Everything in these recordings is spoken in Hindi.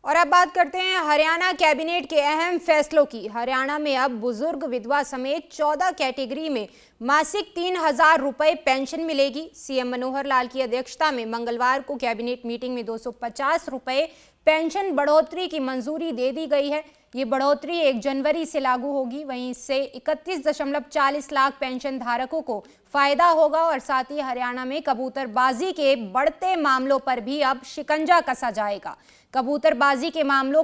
और अब बात करते हैं हरियाणा कैबिनेट के अहम फैसलों की। हरियाणा में अब बुजुर्ग, विधवा समेत 14 कैटेगरी में मासिक 3,000 रुपए पेंशन मिलेगी। सीएम मनोहर लाल की अध्यक्षता में मंगलवार को कैबिनेट मीटिंग में 250 रुपए पेंशन बढ़ोतरी की मंजूरी दे दी गई है। ये बढ़ोतरी 1 जनवरी से लागू होगी। वहीं इससे 31.40 लाख पेंशन धारकों को फायदा होगा और साथ ही हरियाणा में कबूतरबाजी के बढ़ते मामलों पर भी अब शिकंजा कसा जाएगा। कबूतरबाजी के मामलों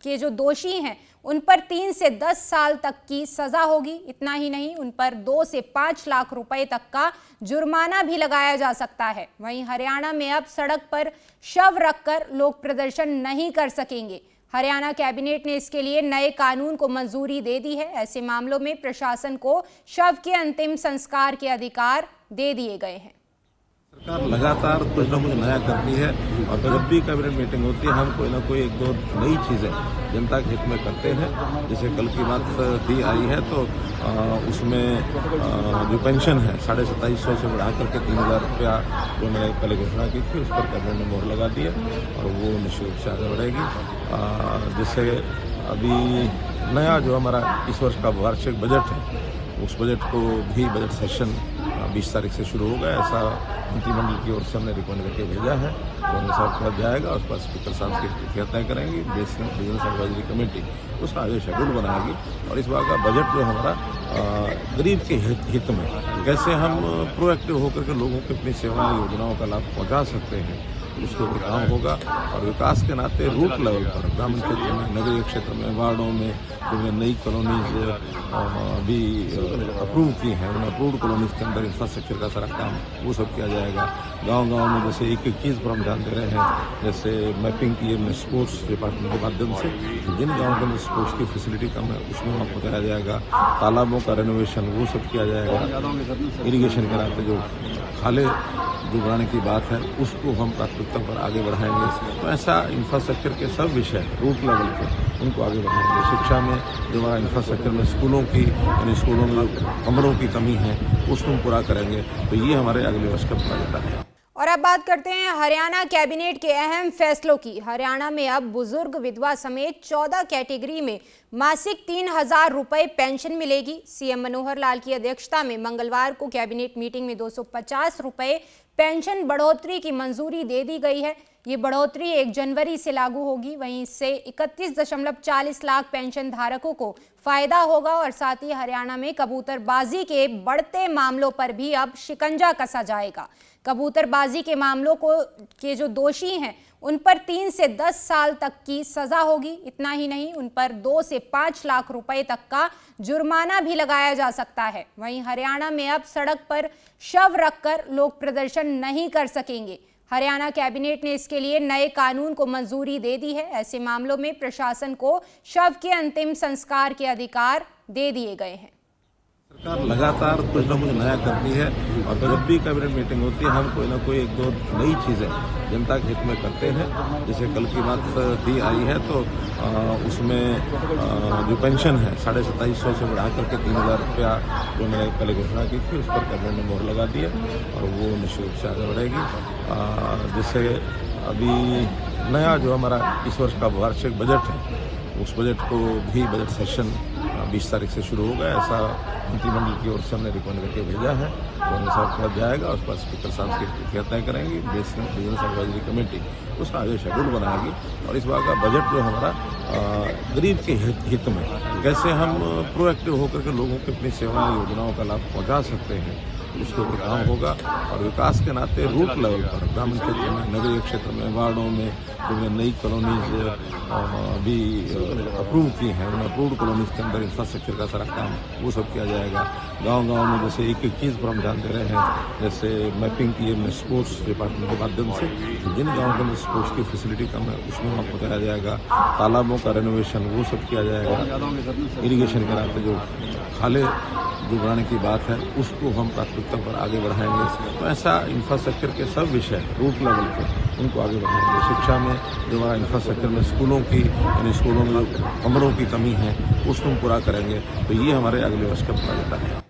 के जो दोषी हैं उन पर 3 से 10 साल तक की सजा होगी। इतना ही नहीं, उन पर 2 से 5 लाख रुपए तक का जुर्माना भी लगाया जा सकता है। वहीं हरियाणा में अब सड़क पर शव रखकर लोग प्रदर्शन नहीं कर सकेंगे। हरियाणा कैबिनेट ने इसके लिए नए कानून को मंजूरी दे दी है। ऐसे मामलों में प्रशासन को शव के अंतिम संस्कार के अधिकार दे दिए गए हैं। सरकार लगातार कुछ न कुछ नया करती है और जब भी कैबिनेट मीटिंग होती है हम कोई ना कोई 1-2 नई चीज़ें जनता के हित में करते हैं। जैसे कल की बात भी आई है तो उसमें जो पेंशन है 2750 से बढ़ा करके 3,000 रुपया जो मैंने पहले घोषणा की थी उस पर कैबिनेट ने मोहर लगा दी है और वो निश्चित रूप से आगे बढ़ेगी। जिससे अभी नया जो हमारा इस वर्ष का वार्षिक बजट है उस बजट को भी बजट सेशन 20 तारीख से शुरू होगा। ऐसा मंत्रिमंडल की ओर से हमने रिकमेंड करके भेजा है। कांग्रेस साहब के पास जाएगा, उस पर स्पीकर साहब की तिथियां तय करेंगी। बिजनेस एडवाइजरी कमेटी उसका आगे शेड्यूल बनाएगी और इस बार का बजट जो हमारा गरीब के हित में कैसे हम प्रोएक्टिव होकर के लोगों को अपनी सेवाएं योजनाओं का लाभ पहुँचा सकते हैं उसके ऊपर काम होगा। और विकास के नाते रूट लेवल पर ग्रामीण क्षेत्र में, नगरीय क्षेत्र में, वार्डों में जो नई कॉलोनीज भी अप्रूव की हैं उन अप्रूव्ड कॉलोनीज के अंदर इंफ्रास्ट्रक्चर का सारा काम वो सब किया जाएगा। गांव-गांव में जैसे एक चीज़ पर हम ध्यान दे रहे हैं, जैसे मैपिंग की हमने स्पोर्ट्स डिपार्टमेंट के माध्यम से जिन गाँव के अंदर स्पोर्ट्स की फैसिलिटी कम है उसमें वहाँ पहुँचाया जाएगा। तालाबों का रेनोवेशन वो सब किया जाएगा। इरीगेशन के नाते जो खाले जो बढ़ाने की बात है उसको हम प्राथमिकता पर आगे बढ़ाएंगे। तो ऐसा इंफ्रास्ट्रक्चर के सब विषय रूट लेवल पर उनको आगे बढ़ाएंगे। शिक्षा में जो हमारा इंफ्रास्ट्रक्चर में स्कूलों की यानी स्कूलों में कमरों की कमी है उसको हम पूरा करेंगे। तो ये हमारे अगले वर्ष का प्रोजेक्ट है। और अब बात करते हैं हरियाणा कैबिनेट के अहम फैसलों की। हरियाणा में अब बुजुर्ग, विधवा समेत 14 कैटेगरी में मासिक 3,000 रुपए पेंशन मिलेगी। सीएम मनोहर लाल की अध्यक्षता में मंगलवार को कैबिनेट मीटिंग में 250 रुपए पेंशन बढ़ोतरी की मंजूरी दे दी गई है। ये बढ़ोतरी 1 जनवरी से लागू होगी। वहीं इससे 31.40 लाख पेंशन धारकों को फायदा होगा और साथ ही हरियाणा में कबूतरबाजी के बढ़ते मामलों पर भी अब शिकंजा कसा जाएगा। कबूतरबाजी के मामलों के जो दोषी हैं उन पर 3 से 10 साल तक की सजा होगी। इतना ही नहीं, उन पर 2 से 5 लाख रुपए तक का जुर्माना भी लगाया जा सकता है। वहीं हरियाणा में अब सड़क पर शव रखकर लोग प्रदर्शन नहीं कर सकेंगे। हरियाणा कैबिनेट ने इसके लिए नए कानून को मंजूरी दे दी है। ऐसे मामलों में प्रशासन को शव के अंतिम संस्कार के अधिकार दे दिए गए हैं। सरकार लगातार कुछ न कुछ नया करती है और जब भी कैबिनेट मीटिंग होती है हम कोई ना कोई 1-2 नई चीज़ें जनता के हित में करते हैं। जैसे कल की बात भी आई है तो उसमें जो पेंशन है 2750 से बढ़ा करके 3,000 रुपया जो मैंने पहले घोषणा की थी उस पर कैबिनेट ने मोहर लगा दी है और वो निश्चित रूप से आगे बढ़ेगी। जिससे अभी नया जो हमारा इस वर्ष का वार्षिक बजट है उस बजट को भी बजट सेशन 20 तारीख से शुरू होगा। ऐसा मंत्रिमंडल की ओर से हमने रिकमेंड करके भेजा है। कांग्रेस साहब के पास जाएगा, उस पर स्पीकर साहब की तिथियां तय करेंगी। बिजनेस एडवाइजरी कमेटी उसका आगे शेड्यूल बनाएगी और इस बार का बजट जो हमारा गरीब के हित में कैसे हम प्रोएक्टिव होकर के लोगों को अपनी सेवाएं योजनाओं का लाभ पहुँचा सकते हैं उसके ऊपर काम होगा। और विकास के नाते रूट लेवल पर ग्रामीण क्षेत्र में, नगरीय क्षेत्र में, वार्डों में जो नई कॉलोनीज भी अप्रूव की हैं उन अप्रूव्ड कॉलोनीज के अंदर इंफ्रास्ट्रक्चर का सारा काम वो सब किया जाएगा। गांव-गांव में जैसे एक चीज़ पर हम ध्यान दे रहे हैं, जैसे मैपिंग की हमने स्पोर्ट्स डिपार्टमेंट के माध्यम से जिन गाँव के अंदर स्पोर्ट्स की फैसिलिटी कम है उसमें वहाँ पहुँचाया जाएगा। तालाबों का रेनोवेशन वो सब किया जाएगा। इरीगेशन के नाते जो खाले जो बढ़ाने की बात है उसको हम प्राथमिकता पर आगे बढ़ाएंगे। तो ऐसा इंफ्रास्ट्रक्चर के सब विषय रूट लेवल पर उनको आगे बढ़ाएंगे। शिक्षा में जो हमारा इंफ्रास्ट्रक्चर में स्कूलों की यानी स्कूलों में कमरों की कमी है उसको हम पूरा करेंगे। तो ये हमारे अगले वर्ष का प्रोजेक्ट है।